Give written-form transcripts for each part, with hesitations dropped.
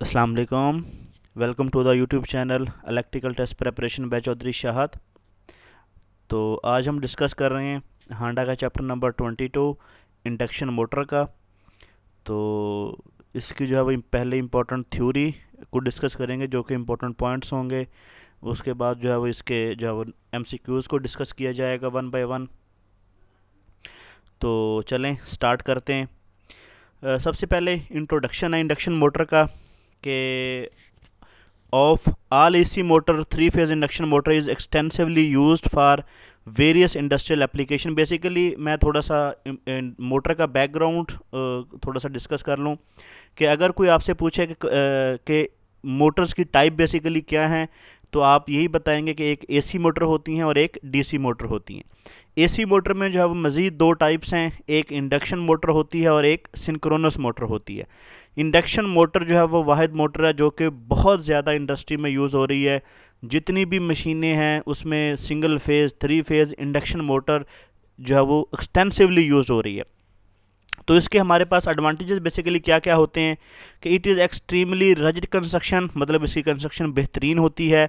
अस्सलाम वालेकुम। Welcome to the YouTube channel electrical test preparation by Chaudhary Shahad. तो आज हम डिस्कस कर रहे हैं हांडा का चैप्टर नंबर 22 इंडक्शन मोटर का। तो इसकी जो है वो पहले इम्पोर्टेंट थ्योरी को डिस्कस करेंगे जो कि इम्पोर्टेंट पॉइंट्स होंगे। उसके बाद जो है वो इसके जो है वो एमसीक्यूज़ को डिस्कस किया जाएगा वन बाय वन। तो चलें स्टार्ट करते हैं। सबसे पहले इंट्रोडक्शन है इंडक्शन मोटर का कि of all AC motor, three phase induction motor is extensively used for various industrial application। Basically मैं थोड़ा सा मोटर का बैकग्राउंड थोड़ा सा डिस्कस कर लूँ कि अगर कोई आपसे पूछे कि मोटर्स की टाइप बेसिकली क्या हैं, तो आप यही बताएंगे कि एक एसी मोटर होती हैं और एक डीसी मोटर होती हैं। एसी मोटर में जो है वो मज़ीद दो टाइप्स हैं, एक इंडक्शन मोटर होती है और एक सिंक्रोनस मोटर होती है। इंडक्शन मोटर जो है वो वाहिद मोटर है जो कि बहुत ज़्यादा इंडस्ट्री में यूज़ हो रही है। जितनी भी मशीनें हैं उसमें single phase, three phase induction motor जो है वो एक्सटेंसिवली यूज़ हो रही है। तो इसके हमारे पास एडवांटेजेस बेसिकली क्या क्या होते हैं कि इट इज़ एक्सट्रीमली रजिड कंस्ट्रक्शन, मतलब इसकी कंस्ट्रक्शन बेहतरीन होती है।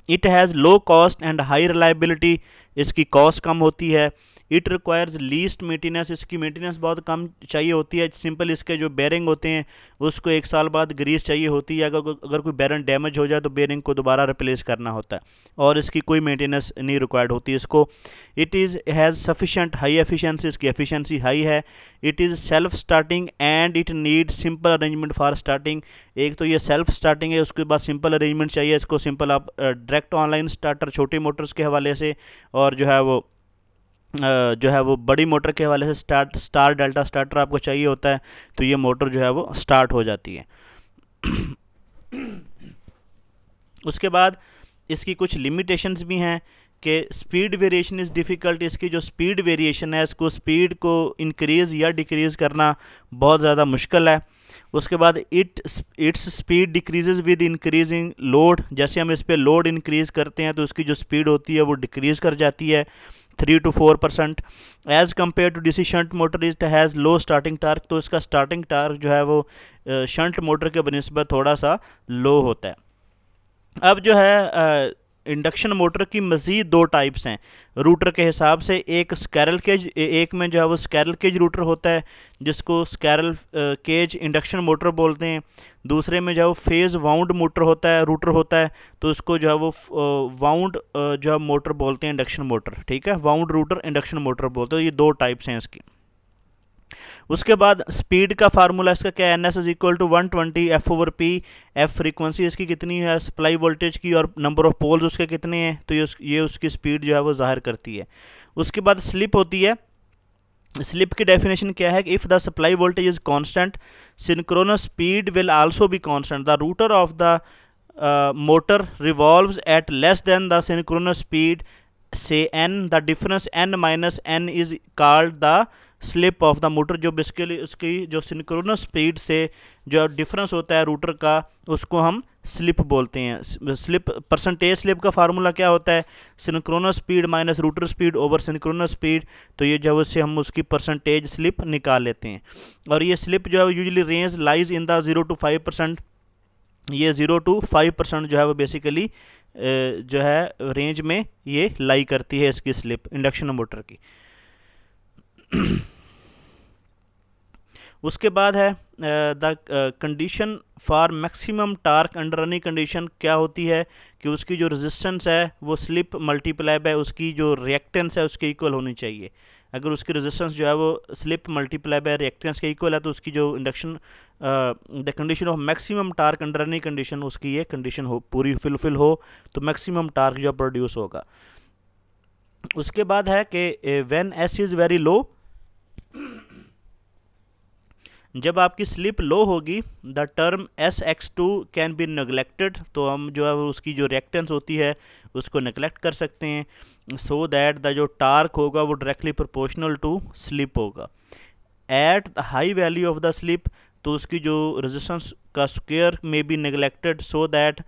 It has low cost and high reliability, इसकी कॉस्ट कम होती है। इट रिक्वायर्स लीस्ट मेंटेनेंस, इसकी मेंटेनेंस बहुत कम चाहिए होती है। सिंपल इसके जो बेरिंग होते हैं उसको 1 साल बाद ग्रीस चाहिए होती है। अगर कोई बेरिंग डैमेज हो जाए तो बेरिंग को दोबारा रिप्लेस करना होता है और इसकी कोई मेंटेनेंस नहीं रिक्वायर्ड होती इसको। It is has sufficient high efficiency, इसकी एफिशिएंसी हाई है। It is self starting and it need simple arrangement for starting. एक तो ये सेल्फ स्टार्टिंग है, उसके बाद सिंपल अरेंजमेंट चाहिए इसको। सिंपल आप डायरेक्ट ऑनलाइन स्टार्टर छोटी मोटर्स के हवाले से, और जो है वो बड़ी मोटर के हवाले से स्टार डेल्टा स्टार्टर आपको चाहिए होता है, तो ये मोटर जो है वो स्टार्ट हो जाती है। उसके बाद इसकी कुछ लिमिटेशंस भी हैं कि स्पीड वेरिएशन इज़ डिफ़िकल्ट। इसकी जो स्पीड वेरिएशन है, इसको स्पीड को इंक्रीज़ या डिक्रीज़ करना बहुत ज़्यादा मुश्किल है। उसके बाद its speed decreases with increasing load, जैसे हम इस पर लोड इंक्रीज़ करते हैं तो उसकी जो स्पीड होती है वो डिक्रीज़ कर जाती है 3 to 4%। As compared to DC shunt motor it has low starting torque, तो इसका स्टार्टिंग टार्क जो है वो शंट मोटर के बनिस्बत थोड़ा सा लो होता है। अब जो है इंडक्शन मोटर की मज़ीद दो टाइप्स हैं रूटर के हिसाब से। एक स्कैरल केज, एक में जो है वो स्कैरल केज रूटर होता है जिसको स्कैरल केज इंडक्शन मोटर बोलते हैं। दूसरे में जो है वो फेज़ वाउंड मोटर होता है, रूटर होता है, तो उसको जो है वो वाउंड जो है मोटर बोलते हैं, इंडक्शन मोटर। ठीक है, वाउंड रूटर इंडक्शन मोटर बोलते हैं। ये दो टाइप्स हैं इसकी। उसके बाद स्पीड का फार्मूला इसका क्या है, NS is equal to 120 F/P। F frequency इसकी कितनी है सप्लाई वोल्टेज की, और नंबर ऑफ पोल्स उसके कितने हैं, तो ये उसकी स्पीड जो है वो ज़ाहिर करती है। उसके बाद स्लिप होती है। स्लिप की डेफिनेशन क्या है कि if the supply voltage is constant synchronous speed will also be constant. The rotor of the motor revolves at less than the synchronous speed से n, the difference n minus n is called the slip of the motor. जो basically उसकी जो synchronous speed से जो difference होता है router का, उसको हम स्लिप बोलते हैं। स्लिप परसेंटेज स्लिप का फार्मूला क्या होता है, synchronous speed minus router speed over synchronous speed. तो ये जो है उससे हम उसकी परसेंटेज स्लिप निकाल लेते हैं। और ये स्लिप जो है usually range lies in the 0 to 5%। ये 0 to 5% जो है वो बेसिकली जो है रेंज में ये लाई करती है इसकी स्लिप इंडक्शन मोटर की। उसके बाद है the condition for maximum torque under any condition क्या होती है कि उसकी जो रेजिस्टेंस है वो स्लिप मल्टीप्लाई बाय उसकी जो रिएक्टेंस है उसके इक्वल होनी चाहिए। अगर उसकी रेजिस्टेंस जो है वो स्लिप मल्टीप्लाई बाय रिएक्टेंस के इक्वल है तो उसकी जो induction the condition of maximum torque under any condition, उसकी ये कंडीशन हो पूरी फुलफिल हो तो मैक्सिमम टार्क जो प्रोड्यूस होगा। उसके बाद है कि when S is very low, जब आपकी स्लिप लो होगी the term SX2 can be neglected, तो हम जो है उसकी जो रिएक्टेंस होती है उसको नेगलेक्ट कर सकते हैं। सो दैट द जो टार्क होगा वो डायरेक्टली प्रोपोर्शनल टू स्लिप होगा। At the high value of the slip, तो उसकी जो रेजिस्टेंस का स्क्वायर में बी नेगलेक्टेड सो दैट,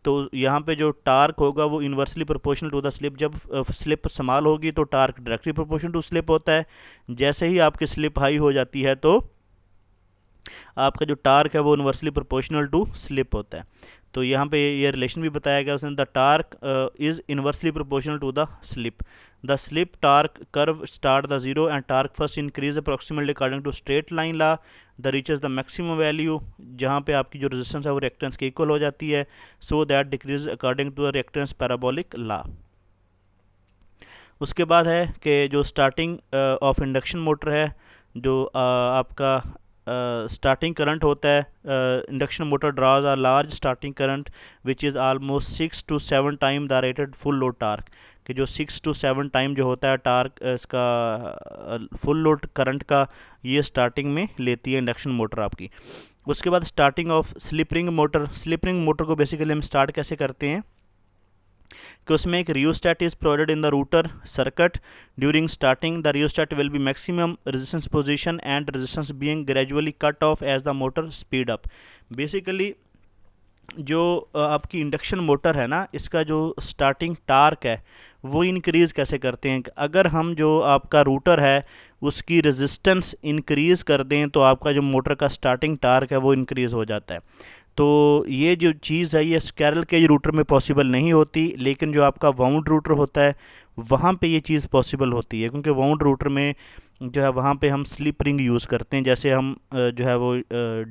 तो यहाँ पे जो टार्क होगा वो inversely proportional to the slip. जब स्लिप स्मॉल होगी तो torque directly proportional to slip होता है। जैसे ही आपकी स्लिप हाई हो जाती है तो आपका जो टार्क है वो इन्वर्सली प्रोपोर्शनल टू स्लिप होता है। तो यहाँ पे ये रिलेशन भी बताया गया उसने, the torque is inversely proportional to the slip. The slip torque curve start the zero and torque first increase approximately according to straight line law the reaches the maximum value, जहाँ पे आपकी जो resistance है वो reactance के equal हो जाती है, so that decreases according to the reactance parabolic law. उसके बाद है कि जो स्टार्टिंग ऑफ इंडक्शन मोटर है, जो आपका स्टार्टिंग करंट होता है, induction motor draws a large starting current which is almost 6 to 7 time the rated full load torque, कि जो 6 to 7 टाइम जो होता है टार्क इसका फुल लोड करंट का, ये स्टार्टिंग में लेती है इंडक्शन मोटर आपकी। उसके बाद starting of slip ring motor. Slip ring motor को बेसिकली हम स्टार्ट कैसे करते हैं कि उसमें एक rheostat is provided in the rotor circuit during starting. The rheostat will be maximum resistance position and resistance being gradually cut off as the motor speed up. Basically जो आपकी इंडक्शन मोटर है ना, इसका जो स्टार्टिंग टार्क है वो increase कैसे करते हैं, अगर हम जो आपका रूटर है उसकी रेजिस्टेंस इंक्रीज़ कर दें तो आपका जो मोटर का स्टार्टिंग टार्क है वो इंक्रीज़ हो जाता है। तो ये जो चीज़ है ये स्क्विरल केज रूटर में पॉसिबल नहीं होती, लेकिन जो आपका वाउंड रूटर होता है वहाँ पे ये चीज़ पॉसिबल होती है, क्योंकि वाउंड रूटर में जो है वहाँ पे हम स्लिप रिंग यूज़ करते हैं, जैसे हम जो है वो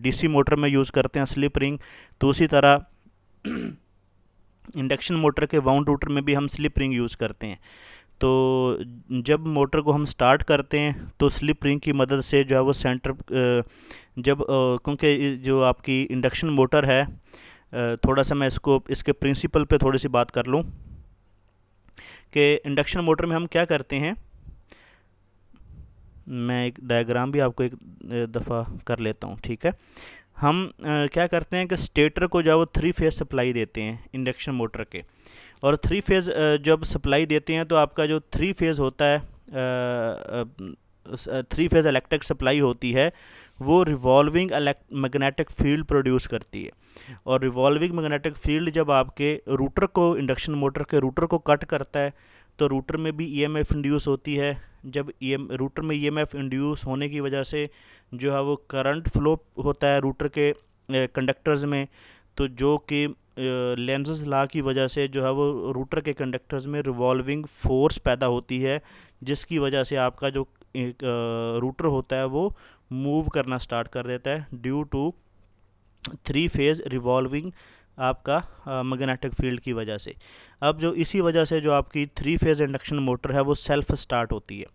डीसी मोटर में यूज़ करते हैं स्लिप रिंग, तो उसी तरह इंडक्शन मोटर के वाउंड रूटर में भी हम स्लिप रिंग यूज़ करते हैं। तो जब मोटर को हम स्टार्ट करते हैं तो स्लिप रिंग की मदद से जो है वो सेंटर जब क्योंकि जो आपकी इंडक्शन मोटर है, थोड़ा सा मैं इसके प्रिंसिपल पे थोड़ी सी बात कर लूँ कि इंडक्शन मोटर में हम क्या करते हैं। मैं एक डायग्राम भी आपको एक दफ़ा कर लेता हूँ, ठीक है। हम क्या करते हैं कि स्टेटर को जो है वो 3 फेज़ सप्लाई देते हैं इंडक्शन मोटर के, और 3 फेज़ जब सप्लाई देते हैं तो आपका जो 3 फेज़ होता है 3 फेज़ इलेक्ट्रिक सप्लाई होती है वो रिवॉल्विंग मैग्नेटिक फील्ड प्रोड्यूस करती है। और रिवॉल्विंग मैग्नेटिक फील्ड जब आपके रूटर को, इंडक्शन मोटर के रूटर को कट करता है तो रूटर में भी ईएमएफ इंड्यूस होती है। जब रूटर में ईएमएफ इंड्यूस होने की वजह से जो है वो करंट फ्लो होता है रूटर के कंडक्टर्स में, तो जो कि लेंज़ लॉ की वजह से जो है वो रूटर के कंडक्टर्स में रिवॉल्विंग फोर्स पैदा होती है, जिसकी वजह से आपका जो रूटर होता है वो मूव करना स्टार्ट कर देता है ड्यू टू 3 फेज़ रिवॉल्विंग आपका मैग्नेटिक फील्ड की वजह से। अब जो इसी वजह से जो आपकी 3 फेज़ इंडक्शन मोटर है वो सेल्फ स्टार्ट होती है।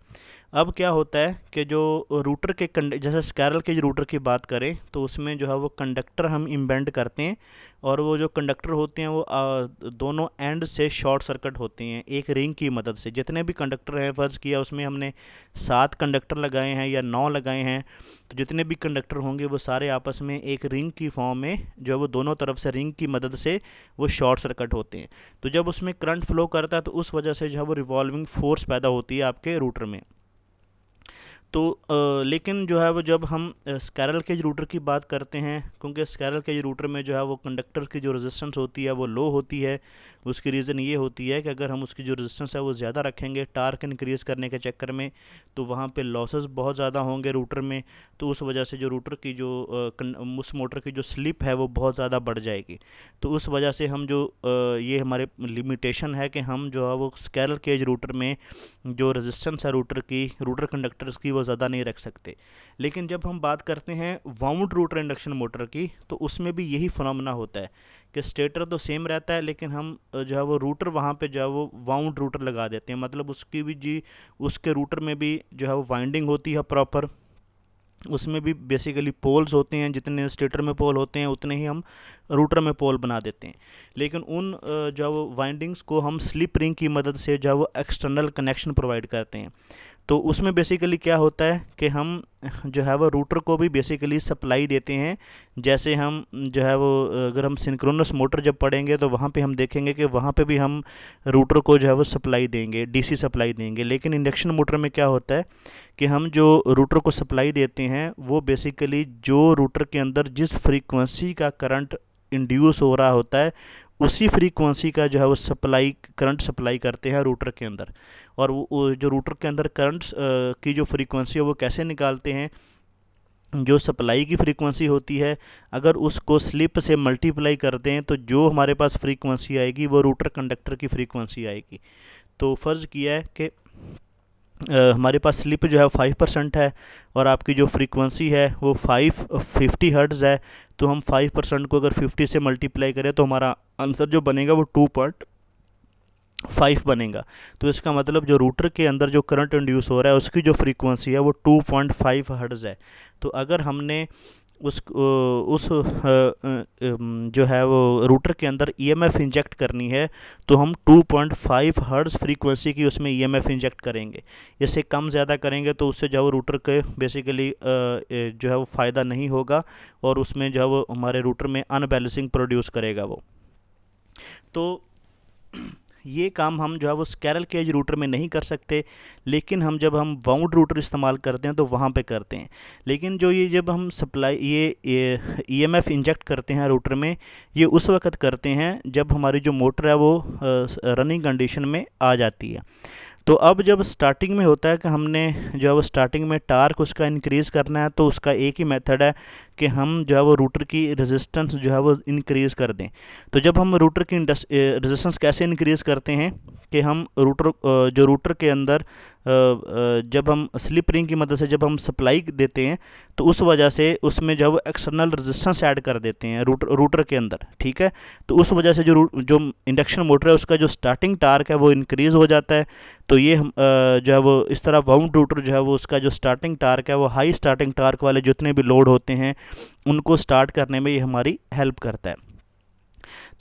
अब क्या होता है कि जो रूटर के जैसे स्क्विरल के रूटर की बात करें तो उसमें जो है वो कंडक्टर हम इम्बेंड करते हैं, और वो जो कंडक्टर होते हैं वो दोनों एंड से शॉर्ट सर्किट होते हैं एक रिंग की मदद से। जितने भी कंडक्टर हैं, फ़र्ज़ किया उसमें हमने 7 कंडक्टर लगाए हैं या 9 लगाए हैं, तो जितने भी कंडक्टर होंगे वो सारे आपस में एक रिंग की फॉर्म में जो है वो दोनों तरफ से रिंग की मदद से वो शॉर्ट सर्किट होते हैं। तो जब उसमें करंट फ्लो करता है तो उस वजह से जो है वो रिवॉल्विंग फोर्स पैदा होती है आपके रूटर में। तो लेकिन जो है वो जब हम स्क्विरल केज रूटर की बात करते हैं, क्योंकि स्क्विरल केज रूटर में जो है वो कंडक्टर की जो रेजिस्टेंस होती है वो लो होती है। उसकी रीज़न ये होती है कि अगर हम उसकी जो रेजिस्टेंस है वो ज़्यादा रखेंगे टार्क इंक्रीज़ करने के चक्कर में, तो वहाँ पे लॉसेस बहुत ज़्यादा होंगे रूटर में, तो उस वजह से जो रूटर की जो उस मोटर की जो स्लिप है वो बहुत ज़्यादा बढ़ जाएगी। तो उस वजह से हम जो ये हमारे लिमिटेशन है कि हम जो है वो स्क्विरल केज रूटर में जो रेजिस्टेंस है रूटर कंडक्टर्स की वो ज़्यादा नहीं रख सकते। लेकिन जब हम बात करते हैं वाउंड रूटर इंडक्शन मोटर की, तो उसमें भी यही फिनोमेना होता है कि स्टेटर तो सेम रहता है, लेकिन हम जो है वो रूटर वहाँ पे जो है वो वाउंड रूटर लगा देते हैं। मतलब उसके रूटर में भी जो है वो वाइंडिंग होती है प्रॉपर, उसमें भी बेसिकली पोल्स होते हैं, जितने स्टेटर में पोल होते हैं उतने ही हम रूटर में पोल बना देते हैं। लेकिन उन जो वो वाइंडिंग्स को हम स्लिप रिंग की मदद से जो है वो एक्सटर्नल कनेक्शन प्रोवाइड करते हैं। तो उसमें बेसिकली क्या होता है कि हम जो है वो रूटर को भी बेसिकली सप्लाई देते हैं। जैसे हम जो है वो अगर हम सिंक्रोनस मोटर जब पढ़ेंगे तो वहाँ पे हम देखेंगे कि वहाँ पे भी हम रूटर को जो है वो सप्लाई देंगे, डीसी सप्लाई देंगे। लेकिन इंडक्शन मोटर में क्या होता है कि हम जो रूटर को सप्लाई देते हैं वो बेसिकली जो रूटर के अंदर जिस फ्रीक्वेंसी का करंट इंड्यूस हो रहा होता है उसी फ्रीक्वेंसी का जो है वो करंट सप्लाई करते हैं रूटर के अंदर। और वो जो रूटर के अंदर करंट्स की जो फ्रीक्वेंसी है वो कैसे निकालते हैं जो सप्लाई की फ्रीक्वेंसी होती है, अगर उसको स्लिप से मल्टीप्लाई करते हैं तो जो हमारे पास फ्रीक्वेंसी आएगी वो रूटर कंडक्टर की फ्रीक्वेंसी आएगी। तो फ़र्ज़ किया है कि हमारे पास स्लिप जो है 5% है और आपकी जो फ्रीक्वेंसी है वो 50 हर्ट्ज़ है। तो हम 5% को अगर 50 से मल्टीप्लाई करें तो हमारा आंसर जो बनेगा वो 2.5 बनेगा। तो इसका मतलब जो रूटर के अंदर जो करंट इंड्यूस हो रहा है उसकी जो फ्रीक्वेंसी है वो 2.5 हर्ट्ज़ है। तो अगर हमने उस जो है वो रूटर के अंदर ईएमएफ इंजेक्ट करनी है तो हम 2.5 हर्ट्ज़ फ्रीक्वेंसी की उसमें ईएमएफ इंजेक्ट करेंगे। इससे कम ज़्यादा करेंगे तो उससे जो है वो रूटर के बेसिकली जो है वो फ़ायदा नहीं होगा और उसमें जो है वो हमारे रूटर में अनबैलेंसिंग प्रोड्यूस करेगा वो। तो ये काम हम जो है वो स्कैरल केज रूटर में नहीं कर सकते, लेकिन हम जब हम वाउंड रूटर इस्तेमाल करते हैं तो वहाँ पे करते हैं। लेकिन जो ये जब हम सप्लाई ये ईएमएफ इंजेक्ट करते हैं रूटर में, ये उस वक्त करते हैं जब हमारी जो मोटर है वो रनिंग कंडीशन में आ जाती है। तो अब जब स्टार्टिंग में होता है कि हमने जो है वो स्टार्टिंग में टार्क उसका इंक्रीज़ करना है, तो उसका एक ही मेथड है कि हम जो है वो रूटर की रेजिस्टेंस जो है वो इंक्रीज़ कर दें। तो जब हम रूटर की रेजिस्टेंस कैसे इंक्रीज़ करते हैं कि हम रूटर के अंदर जब हम स्लिप रिंग की मदद से जब हम सप्लाई देते हैं तो उस वजह से उसमें जो है वो एक्सटर्नल रेजिस्टेंस ऐड कर देते हैं रूटर के अंदर, ठीक है। तो उस वजह से जो इंडक्शन मोटर है उसका जो स्टार्टिंग टार्क है वो इंक्रीज़ हो जाता है। तो ये जो है वो इस तरह वाउंड रूटर जो है वो उसका जो स्टार्टिंग टार्क है वो हाई स्टार्टिंग टार्क वाले जितने भी लोड होते हैं उनको स्टार्ट करने में ये हमारी हेल्प करता है।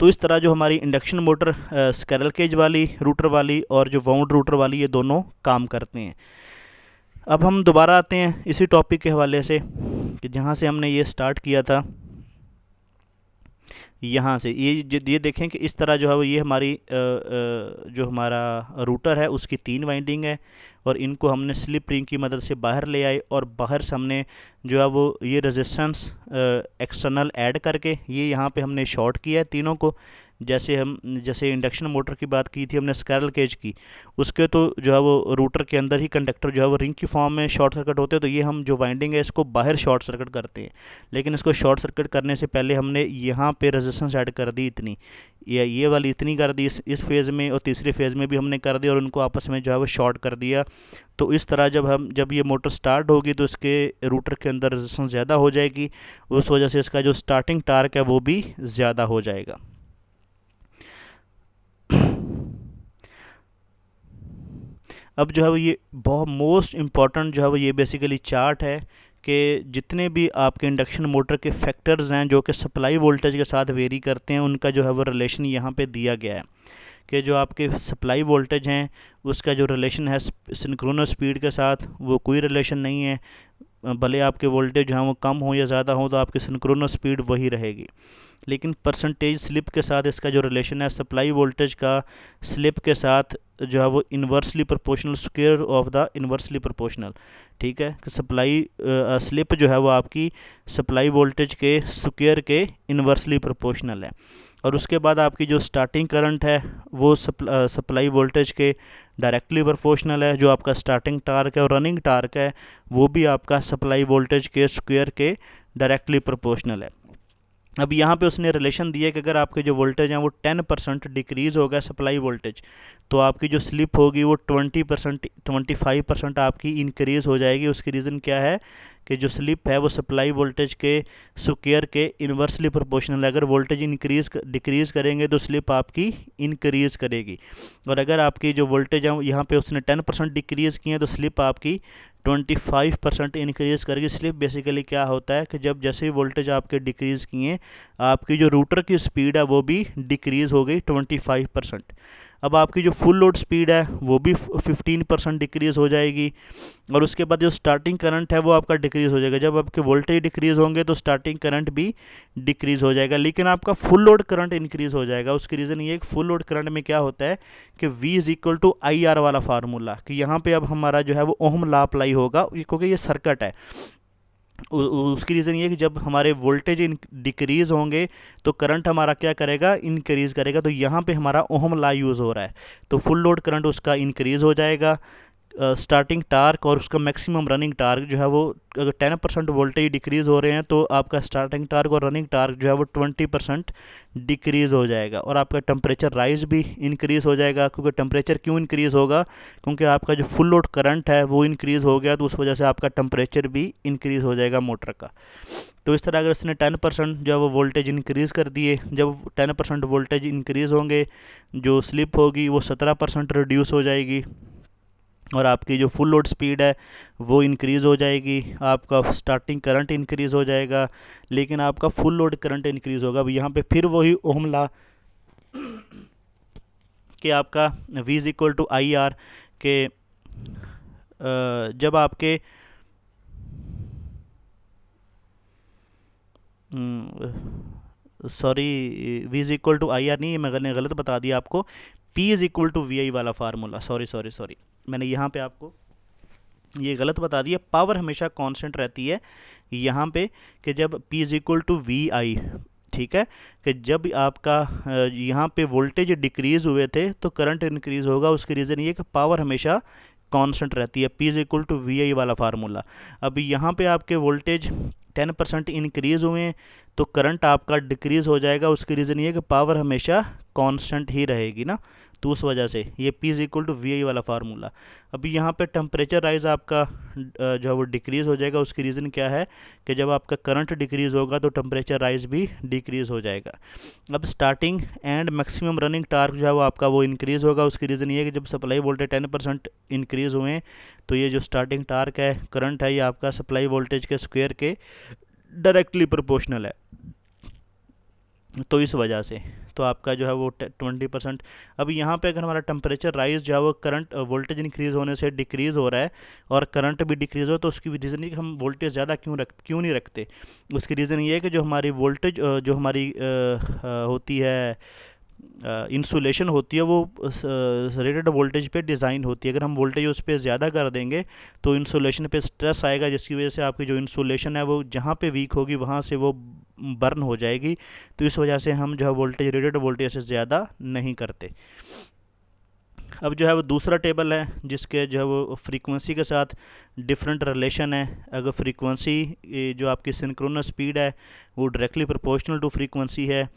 तो इस तरह जो हमारी इंडक्शन मोटर स्कैरल केज वाली, रूटर वाली और जो वाउंड रूटर वाली, ये दोनों काम करते हैं। अब हम दोबारा आते हैं इसी टॉपिक के हवाले से कि जहाँ से हमने ये स्टार्ट किया था, यहाँ से ये देखें कि इस तरह जो है वो ये हमारी जो हमारा रूटर है उसकी 3 वाइंडिंग है और इनको हमने स्लिप रिंग की मदद से बाहर ले आए और बाहर से हमने जो है वो ये रेजिस्टेंस एक्सटर्नल ऐड करके ये यहाँ पे हमने शॉर्ट किया है तीनों को। जैसे इंडक्शन मोटर की बात की थी हमने स्कैरल केज की, उसके तो जो है वो रूटर के अंदर ही कंडक्टर जो है वो रिंग की फॉर्म में शॉर्ट सर्किट होते हैं, तो ये हम जो वाइंडिंग है इसको बाहर शॉर्ट सर्किट करते हैं। लेकिन इसको शॉर्ट सर्किट करने से पहले हमने यहाँ पे रेजिस्टेंस ऐड कर दी इतनी, ये वाली इतनी कर दी इस फेज़ में, और तीसरे फेज़ में भी हमने कर दी और उनको आपस में जो है वो शॉर्ट कर दिया। तो इस तरह जब ये मोटर स्टार्ट होगी तो इसके रूटर के अंदर रेजिस्टेंस ज़्यादा हो जाएगी, उस वजह से इसका जो स्टार्टिंग टार्क है वो भी ज़्यादा हो जाएगा। अब जो है वो ये बहुत मोस्ट इम्पॉर्टेंट जो है वो ये बेसिकली चार्ट है कि जितने भी आपके इंडक्शन मोटर के फैक्टर्स हैं जो कि सप्लाई वोल्टेज के साथ वेरी करते हैं, उनका जो है वो रिलेशन यहाँ पे दिया गया है कि जो आपके सप्लाई वोल्टेज हैं उसका जो रिलेशन है सिंक्रोनस स्पीड के साथ वो कोई रिलेशन नहीं है। भले आपके वोल्टेज जो है वो कम हो या ज़्यादा हो तो आपकी सिंक्रोनस स्पीड वही रहेगी। लेकिन परसेंटेज स्लिप के साथ इसका जो रिलेशन है सप्लाई वोल्टेज का स्लिप के साथ जो है वो inversely proportional, square of the inversely proportional, ठीक है। कि सप्लाई स्लिप जो है वो आपकी सप्लाई वोल्टेज के स्क्वायर के इन्वर्सली प्रोपोर्शनल है। और उसके बाद आपकी जो स्टार्टिंग करंट है वो सप्लाई वोल्टेज के डायरेक्टली प्रोपोर्शनल है। जो आपका स्टार्टिंग टार्क है और रनिंग टार्क है वो भी आपका सप्लाई वोल्टेज के स्क्वायर के डायरेक्टली प्रोपोर्शनल है। अब यहाँ पे उसने रिलेशन दिया कि अगर आपके जो वोल्टेज हैं वो 10% डिक्रीज़ हो गया सप्लाई वोल्टेज, तो आपकी जो स्लिप होगी वो 20% 25% आपकी इंक्रीज़ हो जाएगी। उसकी रीज़न क्या है कि जो स्लिप है वो सप्लाई वोल्टेज के स्क्वायर के इन्वर्सली प्रोपोर्शनल है। अगर वोल्टेज डिक्रीज़ करेंगे तो स्लिप आपकी इंक्रीज़ करेगी, और अगर आपकी जो वोल्टेज है यहाँ पे उसने 10% डिक्रीज़ किए हैं तो स्लिप आपकी 25% इंक्रीज़ करेगी। स्लिप बेसिकली क्या होता है कि जब जैसे ही वोल्टेज आपके डिक्रीज़ किए आपकी जो रूटर की स्पीड है वो भी डिक्रीज़ हो गई 25%। अब आपकी जो फुल लोड स्पीड है वो भी 15% डिक्रीज़ हो जाएगी, और उसके बाद जो स्टार्टिंग करंट है वो आपका डिक्रीज़ हो जाएगा। जब आपके वोल्टेज डिक्रीज़ होंगे तो स्टार्टिंग करंट भी डिक्रीज़ हो जाएगा, लेकिन आपका फुल लोड करंट इंक्रीज़ हो जाएगा। उसकी रीज़न ये है कि फुल लोड करंट में क्या होता है कि V=IR वाला फार्मूला, कि यहाँ पे अब हमारा जो है वो ओहम लॉ अप्लाई होगा क्योंकि ये सर्किट है। उसकी रीज़न ये कि जब हमारे वोल्टेज डिक्रीज़ होंगे तो करंट हमारा क्या करेगा, इंक्रीज़ करेगा। तो यहाँ पे हमारा ओहम लॉ यूज़ हो रहा है, तो फुल लोड करंट उसका इंक्रीज़ हो जाएगा। स्टार्टिंग टार्क और उसका मैक्सिमम रनिंग टार्क जो है वो, अगर 10% वोल्टेज डिक्रीज़ हो रहे हैं तो आपका स्टार्टिंग टार्क और रनिंग टार्क जो है वो 20% डिक्रीज़ हो जाएगा, और आपका टेम्परेचर राइज भी इंक्रीज़ हो जाएगा। क्योंकि टेम्परेचर क्यों इंक्रीज़ होगा, क्योंकि आपका जो फुल लोड करंट है वो इंक्रीज़ हो गया, तो उस वजह से आपका टेम्परेचर भी इंक्रीज़ हो जाएगा मोटर का। तो इस तरह अगर इसने 10% जो है वो वोल्टेज इंक्रीज़ कर दिए, जब 10% वोल्टेज इंक्रीज़ होंगे, जो स्लिप होगी वो 17% रिड्यूस हो जाएगी, और आपकी जो फुल लोड स्पीड है वो इंक्रीज़ हो जाएगी, आपका स्टार्टिंग करंट इंक्रीज़ हो जाएगा, लेकिन आपका फुल लोड करंट इंक्रीज़ होगा। अब यहाँ पे फिर वही ओम लॉ कि आपका V is equal to I R, के जब आपके sorry, V is equal to I R नहीं, मैंने गलत बता दिया आपको, P is equal to V I वाला फार्मूला, सॉरी, मैंने यहाँ पे आपको ये गलत बता दिया। पावर हमेशा कांस्टेंट रहती है यहाँ पे, कि जब P is equal to V I, ठीक है, कि जब आपका यहाँ पे वोल्टेज डिक्रीज़ हुए थे तो करंट इंक्रीज़ होगा। उसकी रीज़न ये कि पावर हमेशा कांस्टेंट रहती है, P is equal to V I वाला फार्मूला। अब यहाँ पे आपके वोल्टेज 10% इंक्रीज़ हुए हैं तो करंट आपका डिक्रीज़ हो जाएगा। उसकी रीज़न ये कि पावर हमेशा कांस्टेंट ही रहेगी ना, तो उस वजह से ये P is equal to V I वाला फार्मूला। अभी यहाँ पे टेम्परेचर राइज आपका जो है वो डिक्रीज़ हो जाएगा। उसकी रीज़न क्या है कि जब आपका करंट डिक्रीज़ होगा तो टेम्परेचर राइज भी डिक्रीज़ हो जाएगा। अब starting and maximum running torque जो है वो आपका वो इंक्रीज़ होगा। उसकी रीज़न ये है कि जब सप्लाई वोल्टेज 10% इंक्रीज़ हुए तो ये जो स्टार्टिंग टार्क है, करंट है, ये आपका सप्लाई वोल्टेज के स्क्वायर के डायरेक्टली प्रोपोर्शनल है। तो इस वजह से तो आपका जो है वो 20%। अब यहाँ पे अगर हमारा टेम्परेचर राइज जो है वो करंट वोल्टेज इंक्रीज़ होने से डिक्रीज़ हो रहा है और करंट भी डिक्रीज़ हो, तो उसकी रीज़न ये कि हम वोल्टेज ज़्यादा क्यों नहीं रखते। उसकी रीज़न ये है कि जो हमारी वोल्टेज जो हमारी होती है इंसुलेशन होती है वो रेटेड वोल्टेज पे डिज़ाइन होती है। अगर हम वोल्टेज उस पर ज़्यादा कर देंगे तो इंसुलेशन पे स्ट्रेस आएगा, जिसकी वजह से आपकी जो इंसुलेशन है वो जहाँ पे वीक होगी वहाँ से वो बर्न हो जाएगी। तो इस वजह से हम जो है वोल्टेज रेटेड वोल्टेज से ज़्यादा नहीं करते। अब जो है वो दूसरा टेबल है जिसके जो है वो फ्रीक्वेंसी के साथ डिफरेंट रिलेशन है। अगर फ्रीक्वेंसी जो आपकी सिंक्रोनस स्पीड है वो डायरेक्टली प्रोपोर्शनल टू फ्रीक्वेंसी है,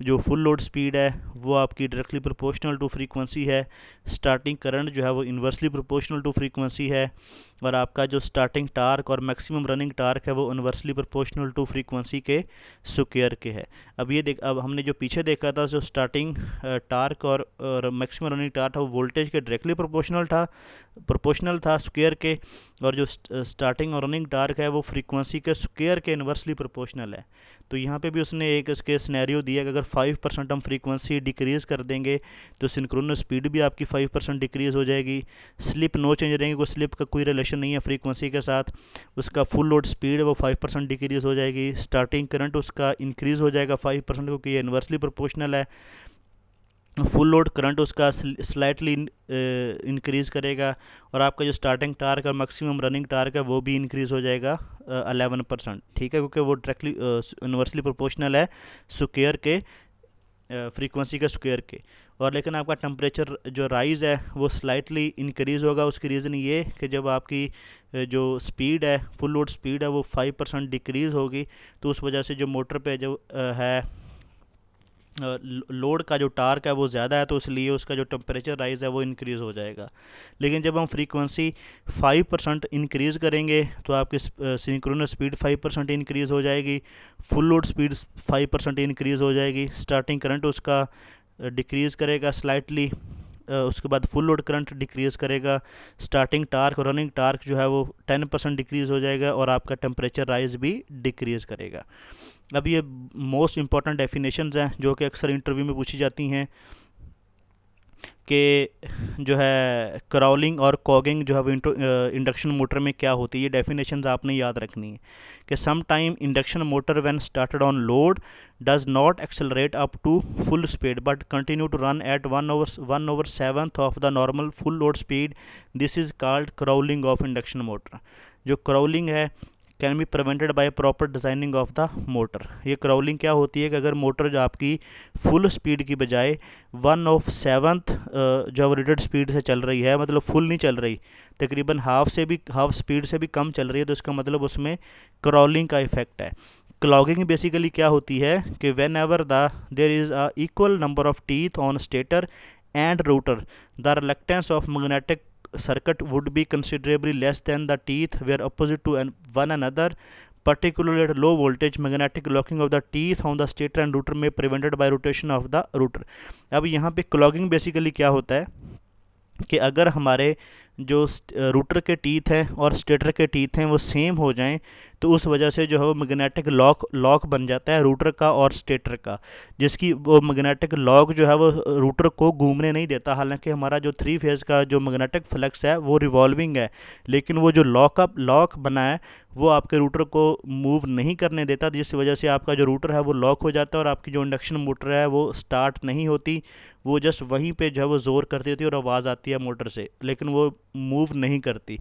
जो फुल लोड स्पीड है वो आपकी डायरेक्टली प्रोपोर्शनल टू फ्रीक्वेंसी है, स्टार्टिंग करंट जो है वो इन्वर्सली प्रोपोर्शनल टू फ्रीक्वेंसी है, और आपका जो स्टार्टिंग टार्क और मैक्सिमम रनिंग टार्क है वो इन्वर्सली प्रोपोर्शनल टू फ्रीक्वेंसी के स्क्वायर के है। अब हमने जो पीछे देखा था, जो स्टार्टिंग टार्क और मैक्सिमम रनिंग टार्क था वो वोल्टेज के डायरेक्टली प्रोपोर्शनल था स्क्वायर के, और जो स्टार्टिंग और रनिंग टार्क है वो फ्रीक्वेंसी के स्क्वायर के इन्वर्सली प्रोपोर्शनल है। तो यहाँ पे भी उसने एक इसके सिनेरियो दिया कि अगर 5% हम फ्रीक्वेंसी डिक्रीज़ कर देंगे तो सिंक्रोनस स्पीड भी आपकी 5% डिक्रीज़ हो जाएगी। स्लिप नो चेंज रहेंगे, कोई स्लिप का कोई रिलेशन नहीं है फ्रीक्वेंसी के साथ। उसका फुल लोड स्पीड है वो 5% डिक्रीज़ हो जाएगी। स्टार्टिंग करंट उसका इंक्रीज़ हो जाएगा 5% क्योंकि ये इन्वर्सली प्रोपोर्शनल है। फुल लोड करंट उसका स्लाइटली इंक्रीज़ करेगा, और आपका जो स्टार्टिंग टार्क और मैक्सिमम रनिंग टार्क है वो भी इंक्रीज़ हो जाएगा 11%, ठीक है, क्योंकि वो डायरेक्टली इन्वर्सली प्रोपोर्शनल है स्क्वायर के फ्रीक्वेंसी के स्क्वायर के। और लेकिन आपका टेम्परेचर जो राइज़ है वो स्लाइटली इंक्रीज़ होगा। उसकी रीज़न ये कि जब आपकी जो स्पीड है, फुल लोड स्पीड है, वो 5% डिक्रीज़ होगी, तो उस वजह से जो मोटर पे जो है लोड का जो टार्क है वो ज़्यादा है, तो इसलिए उसका जो टेम्परेचर राइज़ है वो इंक्रीज़ हो जाएगा। लेकिन जब हम फ्रीक्वेंसी 5% इंक्रीज़ करेंगे तो आपकी सिंक्रोनस स्पीड 5% इंक्रीज़ हो जाएगी, फुल लोड स्पीड 5% इंक्रीज़ हो जाएगी, स्टार्टिंग करंट उसका डिक्रीज़ करेगा स्लाइटली, उसके बाद फुल लोड करंट डिक्रीज़ करेगा, स्टार्टिंग टार्क और रनिंग टार्क जो है वो 10% डिक्रीज़ हो जाएगा, और आपका टेम्परेचर राइज भी डिक्रीज़ करेगा। अब ये मोस्ट इंपॉर्टेंट डेफिनेशंस हैं जो कि अक्सर इंटरव्यू में पूछी जाती हैं कि जो है क्रॉलिंग और कॉगिंग जो है वो इंडक्शन मोटर में क्या होती है। ये डेफिनेशंस आपने याद रखनी है कि some time induction motor when started on load does not accelerate up to full speed but continue to run at 1/7 of the normal full load speed. This is called crawling of induction motor. जो crawling है can be prevented by proper designing of the motor. ये crawling क्या होती है कि अगर motor जो आपकी फुल स्पीड की बजाय 1/7 जो रेटेड स्पीड से चल रही है, मतलब फुल नहीं चल रही, तकरीबन हाफ स्पीड से भी कम चल रही है, तो इसका मतलब उसमें क्रॉलिंग का इफेक्ट है। क्लॉगिंग बेसिकली क्या होती है कि when ever the there is a equal number of teeth on stator and rotor, the reluctance of magnetic circuit would be considerably less than the teeth were opposite to one another, particularly at low voltage. Magnetic locking of the teeth on the stator and rotor may be prevented by rotation of the rotor। अब यहाँ पे clogging basically क्या होता है कि अगर हमारे जो रूटर के टीथ हैं और स्टेटर के टीथ हैं वो सेम हो जाएं, तो उस वजह से जो है वो मैग्नेटिक लॉक बन जाता है रूटर का और स्टेटर का, जिसकी वो मैग्नेटिक लॉक जो है वो रूटर को घूमने नहीं देता। हालांकि हमारा जो 3 फेज़ का जो मैग्नेटिक फ्लक्स है वो रिवॉल्विंग है, लेकिन वो जो लॉक बना है वो आपके रूटर को मूव नहीं करने देता, जिस वजह से आपका जो रूटर है वो लॉक हो जाता है और आपकी जो इंडक्शन मोटर है वो स्टार्ट नहीं होती। वो जस्ट वहीं पे जो है वो ज़ोर करती होती है और आवाज़ आती है मोटर से, लेकिन वो मूव नहीं करती।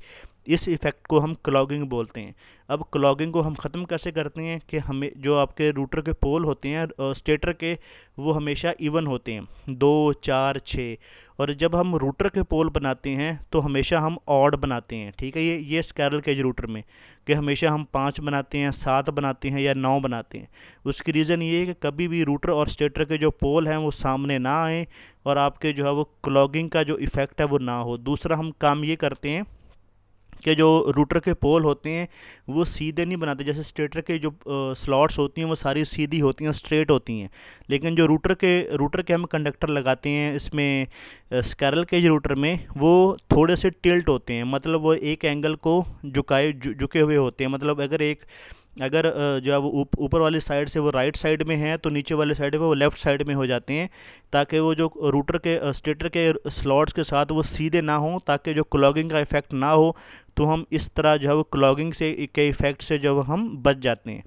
इस इफ़ेक्ट को हम क्लॉगिंग बोलते हैं। अब क्लॉगिंग को हम ख़त्म कैसे करते हैं कि हमें जो आपके रूटर के पोल होते हैं स्टेटर के, वो हमेशा इवन होते हैं 2, 4, 6, और जब हम रूटर के पोल बनाते हैं तो हमेशा हम ऑड बनाते हैं। ठीक है, ये स्कैरल केज रूटर में कि हमेशा हम 5 बनाते हैं, 7 बनाते हैं या 9 बनाते हैं। उसकी रीज़न ये है कि कभी भी रूटर और स्टेटर के जो पोल हैं वो सामने ना आए और आपके जो है वो क्लॉगिंग का जो इफ़ेक्ट है वो ना हो। दूसरा हम काम ये करते हैं कि जो रूटर के पोल होते हैं वो सीधे नहीं बनाते, जैसे स्टेटर के जो स्लॉट्स होती हैं वो सारी सीधी होती हैं, स्ट्रेट होती हैं, लेकिन जो रूटर के हम कंडक्टर लगाते हैं इसमें स्कैरल केज रूटर में, वो थोड़े से टिल्ट होते हैं, मतलब वो एक एंगल को झुके हुए होते हैं। मतलब अगर जो है वो ऊपर वाली साइड से वो राइट साइड में है तो नीचे वाली साइड पे वो लेफ़्ट साइड में हो जाते हैं, ताकि वो जो रूटर के स्टेटर के स्लॉट्स के साथ वो सीधे ना हो, ताकि जो क्लॉगिंग का इफ़ेक्ट ना हो। तो हम इस तरह जो है वो क्लॉगिंग के इफ़ेक्ट से जो हम बच जाते हैं।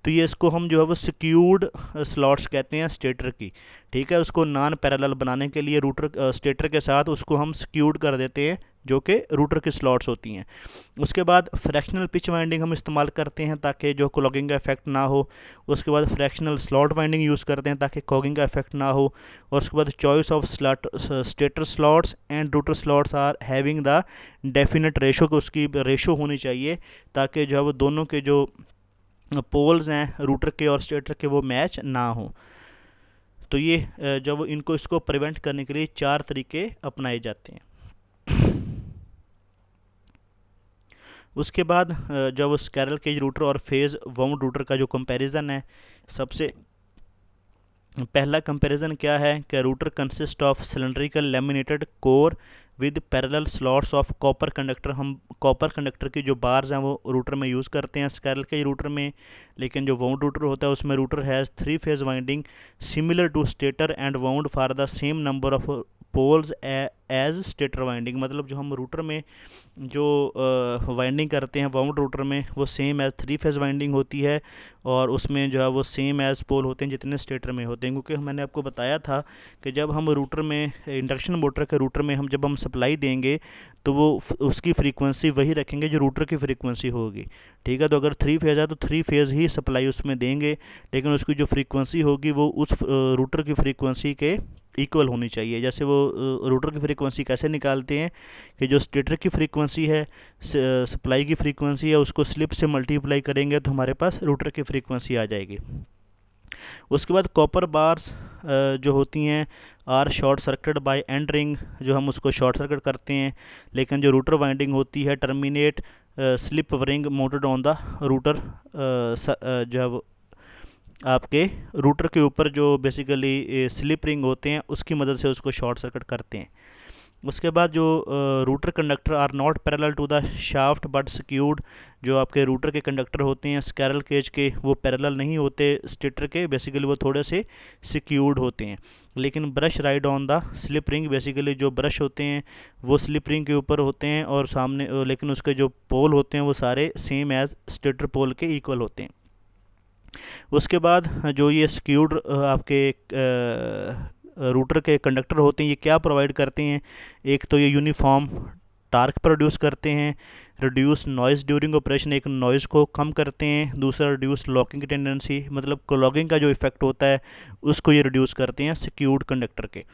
तो ये इसको हम जो है वो सिक्यूर्ड स्लॉट्स कहते हैं स्टेटर की। ठीक है, उसको नॉन पैरेलल बनाने के लिए रूटर स्टेटर के साथ उसको हम सिक्यूर्ड कर देते हैं, जो कि रूटर की स्लॉट्स होती हैं। उसके बाद फ्रैक्शनल पिच वाइंडिंग हम इस्तेमाल करते हैं ताकि जो क्लॉगिंग का इफेक्ट ना हो। उसके बाद फ्रैक्शनल स्लॉट वाइंडिंग यूज़ करते हैं ताकि क्लॉगिंग का इफेक्ट ना हो। और उसके बाद choice of stator slots and rotor slots are having the definite ratio, को उसकी रेशो होनी चाहिए ताकि जो है वो दोनों के जो पोल्स हैं रूटर के और स्टेटर के वो मैच ना हो। तो ये जब इसको प्रिवेंट करने के लिए 4 तरीके अपनाए जाते हैं। उसके बाद जब स्कैरल केज रूटर और फेज़ वाउंड रूटर का जो कंपैरिजन है, सबसे पहला कंपैरिजन क्या है कि router consist of cylindrical laminated core with parallel slots of copper conductor. हम कॉपर कंडक्टर की जो बार्स हैं वो रूटर में यूज़ करते हैं स्कैरल केज रूटर में, लेकिन जो वाउंड रूटर होता है उसमें rotor has 3 phase winding similar to stator and wound for the same number of poles as stator winding. मतलब जो हम रूटर में जो वाइंडिंग करते हैं वाउंड रूटर में वो सेम एज 3 फेज़ वाइंडिंग होती है, और उसमें जो है वो सेम एज पोल होते हैं जितने स्टेटर में होते हैं। क्योंकि मैंने आपको बताया था कि जब हम रूटर में इंडक्शन मोटर के रूटर में जब हम सप्लाई देंगे तो वो उसकी फ्रीक्वेंसी वही रखेंगे जो रूटर की फ्रीक्वेंसी होगी। ठीक है, तो अगर 3 फेज़ है तो 3 फेज़ ही सप्लाई उसमें देंगे, लेकिन उसकी जो फ्रीक्वेंसी होगी वो उस रूटर की फ्रीक्वेंसी के इक्वल होनी चाहिए। जैसे वो रूटर की फ्रीक्वेंसी कैसे निकालते हैं कि जो स्टेटर की फ्रीक्वेंसी है सप्लाई की फ्रीक्वेंसी है उसको स्लिप से मल्टीप्लाई करेंगे तो हमारे पास रूटर की फ्रीक्वेंसी आ जाएगी। उसके बाद कॉपर बार्स जो होती हैं are short circuit by end ring, जो हम उसको शॉर्ट सर्किट करते हैं, लेकिन जो रूटर वाइंडिंग होती है terminate slip ring mounted on the router, जो है वो आपके रूटर के ऊपर जो बेसिकली स्लिप रिंग होते हैं उसकी मदद से उसको शॉर्ट सर्किट करते हैं। उसके बाद जो rotor conductor are not parallel to the shaft but secured, जो आपके रूटर के कंडक्टर होते हैं स्कैरल केज के वो पैरेलल नहीं होते स्टेटर के, बेसिकली वो थोड़े से सिक्यूर्ड होते हैं। लेकिन brush ride on the slip ring, basically जो ब्रश होते हैं वो स्लिप रिंग के ऊपर होते हैं और सामने, लेकिन उसके जो पोल होते हैं वो सारे सेम एज स्टेटर पोल के इक्वल होते हैं। उसके बाद जो ये सिक्यूर्ड आपके रूटर के कंडक्टर होते हैं ये क्या प्रोवाइड करते हैं, एक तो ये यूनिफॉर्म टार्क प्रोड्यूस करते हैं। रिड्यूस नॉइज़ ड्यूरिंग ऑपरेशन, एक नॉइज़ को कम करते हैं। दूसरा रिड्यूस लॉकिंग की टेंडेंसी, मतलब क्लॉगिंग का जो इफेक्ट होता है उसको ये रिड्यूस करते हैं सिक्योर्ड कंडक्टर के।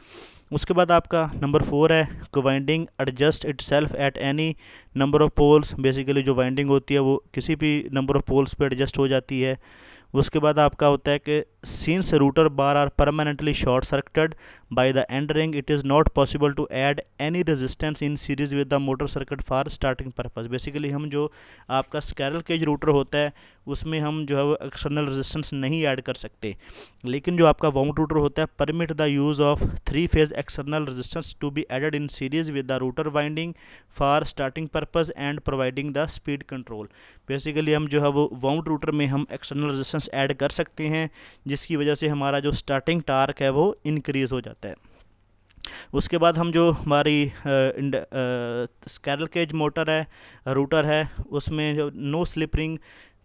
उसके बाद आपका नंबर 4 है कि winding adjust itself at any number of poles. Basically जो वाइंडिंग होती है वो किसी भी नंबर ऑफ पोल्स पे एडजस्ट हो जाती है। उसके बाद आपका होता है कि since rotor bar are permanently short circuited by the end ring, it is not possible to add any resistance in series with the motor circuit for starting purpose. Basically हम जो आपका स्क्विरल केज रूटर होता है उसमें हम जो है वो एक्सटर्नल रेजिस्टेंस नहीं ऐड कर सकते, लेकिन जो आपका वाउंड रूटर होता है permit the use of 3 phase external resistance to be added in series with the rotor winding for starting purpose and providing the speed control. Basically हम जो है वो वाउंड रूटर में हम एक्सटर्नल रेजिस्टेंस ऐड कर सकते हैं, जिसकी वजह से हमारा जो स्टार्टिंग टार्क है वो इंक्रीज़ हो जाता है। उसके बाद हम जो हमारी स्क्विरल केज मोटर है, रूटर है, उसमें जो no slip ring,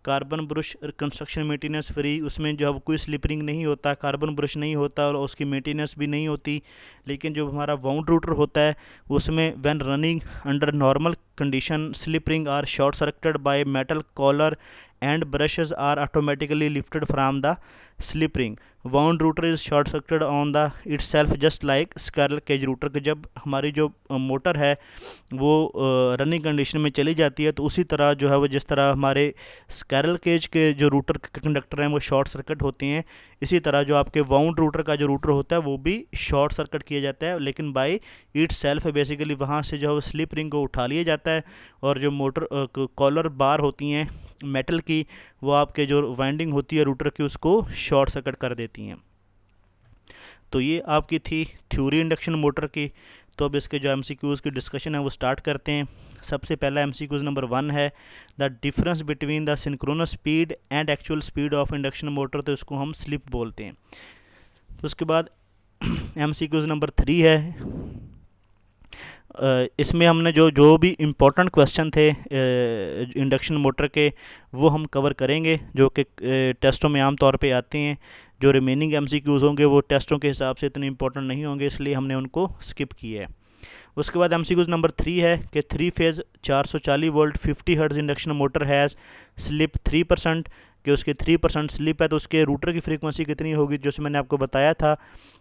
carbon brush construction maintenance free, उसमें जो है कोई स्लिपरिंग नहीं होता, कार्बन ब्रश नहीं होता और उसकी मेंटेनेंस भी नहीं होती। लेकिन जो हमारा वाउंड रूटर होता है उसमें when running under normal condition slip ring are short circuited by metal collar and brushes are automatically lifted from the slip ring. Wound rotor is short circuited on the its self just like squirrel cage rotor के। जब हमारी जो motor है वो running condition में चली जाती है तो उसी तरह जो है वो जिस तरह हमारे स्क्विरल केज के जो रूटर के कंडक्टर हैं वो शॉर्ट सर्किट होते हैं, इसी तरह जो आपके वाउंड रूटर का जो रूटर होता है वो भी शॉर्ट सर्किट किया जाता है, लेकिन बाय इट्स सेल्फ। बेसिकली वहाँ से जो है वो स्लिप रिंग को उठा लिया जाता है और जो मोटर कॉलर बार होती हैं मेटल की वो आपके जो वाइंडिंग होती है रूटर की उसको शॉर्ट सर्किट कर देती हैं। तो ये आपकी थी थ्योरी इंडक्शन मोटर की। तो अब इसके जो एमसीक्यूज़ की डिस्कशन है वो स्टार्ट करते हैं। सबसे पहला एमसीक्यूज़ नंबर 1 है the difference between the synchronous speed and actual speed of induction motor, तो इसको हम स्लिप बोलते हैं। उसके बाद एमसीक्यूज़ नंबर 3 है, इसमें हमने जो भी इम्पोर्टेंट क्वेश्चन थे इंडक्शन मोटर के वो हम कवर करेंगे, जो कि टेस्टों में आम तौर पे आते हैं। जो रिमेनिंग एमसीक्यूज़ होंगे वो टेस्टों के हिसाब से इतने इंपॉर्टेंट नहीं होंगे, इसलिए हमने उनको स्किप किया है। उसके बाद एमसीक्यूज़ नंबर 3 है कि 3 phase 440 volt 50 hertz induction motor has slip 3%, कि उसके 3% स्लिप है तो उसके रूटर की फ्रीक्वेंसी कितनी होगी, जैसे मैंने आपको बताया था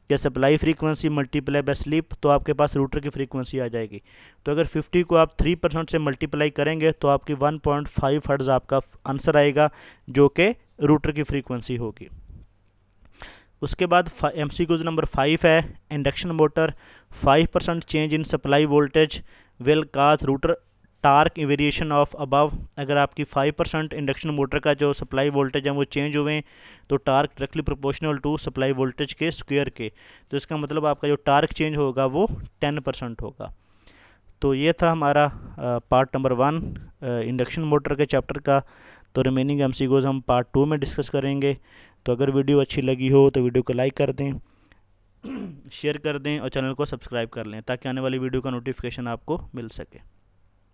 कि supply frequency multiply by slip, तो आपके पास रूटर की फ्रीक्वेंसी आ जाएगी। तो अगर 50 को आप 3% से मल्टीप्लाई करेंगे तो आपकी 1.5 हर्ट्ज़ आपका आंसर आएगा, जो कि रूटर की फ्रीक्वेंसी होगी। उसके बाद एमसीक्यूज़ नंबर 5 है induction motor 5% change in supply voltage will cause router torque variation of above. अगर आपकी 5% इंडक्शन मोटर का जो सप्लाई वोल्टेज है वो चेंज हुए तो torque directly proportional to supply voltage के स्क्वायर के, तो इसका मतलब आपका जो टार्क चेंज होगा वो 10% होगा। तो ये था हमारा पार्ट नंबर 1 इंडक्शन मोटर के चैप्टर का। तो रिमेनिंग एमसीक्यूज़ हम पार्ट 2 में डिस्कस करेंगे। तो अगर वीडियो अच्छी लगी हो तो वीडियो को लाइक कर दें, शेयर कर दें और चैनल को सब्सक्राइब कर लें ताकि आने वाली वीडियो का नोटिफिकेशन आपको मिल सके।